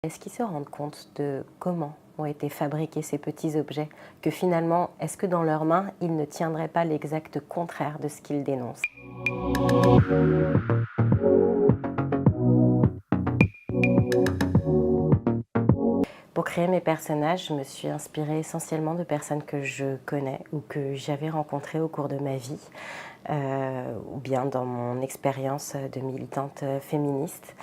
Est-ce qu'ils se rendent compte de comment ont été fabriqués ces petits objets, que finalement, est-ce que dans leurs mains, ils ne tiendraient pas l'exact contraire de ce qu'ils dénoncent? Pour créer mes personnages, je me suis inspirée essentiellement de personnes que je connais ou que j'avais rencontrées au cours de ma vie, ou bien dans mon expérience de militante féministe.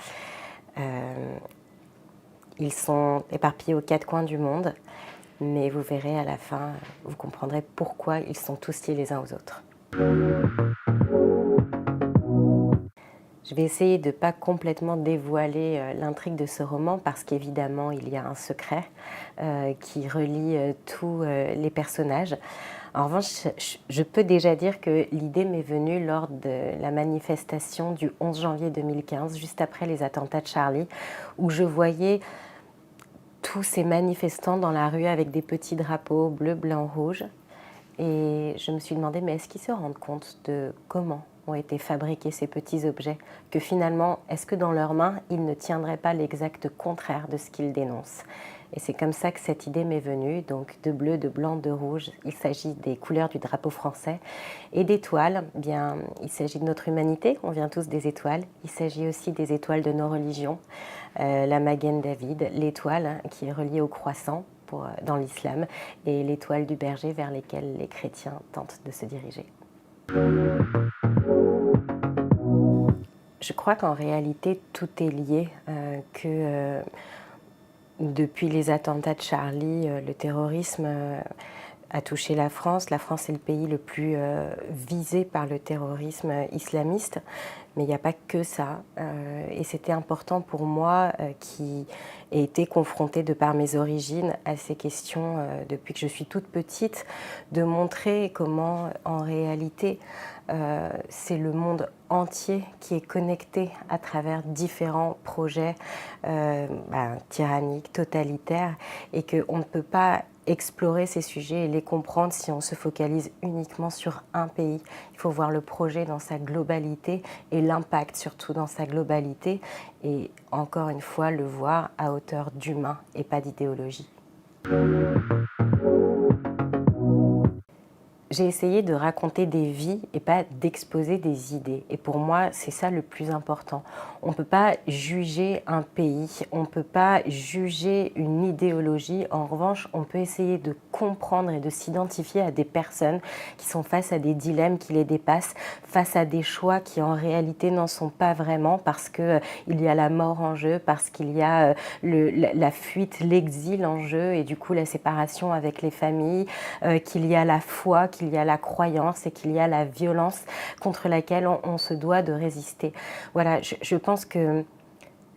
Ils sont éparpillés aux quatre coins du monde, mais vous verrez à la fin, vous comprendrez pourquoi ils sont tous liés les uns aux autres. Je vais essayer de ne pas complètement dévoiler l'intrigue de ce roman parce qu'évidemment il y a un secret qui relie tous les personnages. En revanche, je peux déjà dire que l'idée m'est venue lors de la manifestation du 11 janvier 2015, juste après les attentats de Charlie, où je voyais tous ces manifestants dans la rue avec des petits drapeaux bleu, blanc, rouge. Et je me suis demandé, mais est-ce qu'ils se rendent compte de comment ont été fabriqués ces petits objets, que finalement, est-ce que dans leurs mains, ils ne tiendraient pas l'exact contraire de ce qu'ils dénoncent? Et c'est comme ça que cette idée m'est venue, donc de bleu, de blanc, de rouge. Il s'agit des couleurs du drapeau français. Et d'étoiles, bien, il s'agit de notre humanité, on vient tous des étoiles. Il s'agit aussi des étoiles de nos religions, la Magen David, l'étoile qui est reliée au croissant dans l'islam, et l'étoile du berger vers lesquelles les chrétiens tentent de se diriger. Je crois qu'en réalité, tout est lié, depuis les attentats de Charlie, le terrorisme a touché la France. La France est le pays le plus visé par le terrorisme islamiste, mais il n'y a pas que ça. Et c'était important pour moi, qui ai été confrontée de par mes origines à ces questions depuis que je suis toute petite, de montrer comment en réalité c'est le monde entier qui est connecté à travers différents projets tyranniques, totalitaires, et qu'on ne peut pas explorer ces sujets et les comprendre si on se focalise uniquement sur un pays. Il faut voir le projet dans sa globalité et l'impact surtout dans sa globalité, et encore une fois le voir à hauteur d'humain et pas d'idéologie. J'ai essayé de raconter des vies et pas d'exposer des idées. Et pour moi, c'est ça le plus important. On ne peut pas juger un pays, on ne peut pas juger une idéologie. En revanche, on peut essayer de comprendre et de s'identifier à des personnes qui sont face à des dilemmes qui les dépassent, face à des choix qui en réalité n'en sont pas vraiment, parce qu'il y a la mort en jeu, parce qu'il y a la fuite, l'exil en jeu, et du coup la séparation avec les familles, qu'il y a la foi, qu'il y a la croyance et qu'il y a la violence contre laquelle on se doit de résister. Voilà, je pense que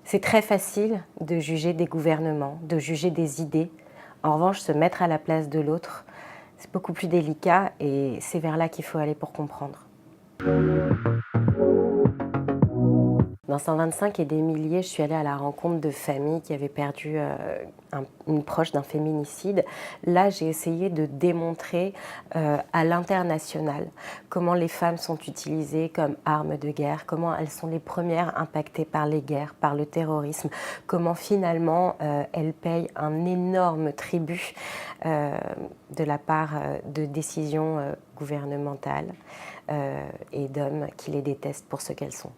c'est très facile de juger des gouvernements, de juger des idées. En revanche, se mettre à la place de l'autre, c'est beaucoup plus délicat, et c'est vers là qu'il faut aller pour comprendre. Dans 125 et des milliers, je suis allée à la rencontre de familles qui avaient perdu une proche d'un féminicide. Là, j'ai essayé de démontrer à l'international comment les femmes sont utilisées comme armes de guerre, comment elles sont les premières impactées par les guerres, par le terrorisme, comment finalement elles payent un énorme tribut de la part de décisions gouvernementales et d'hommes qui les détestent pour ce qu'elles sont.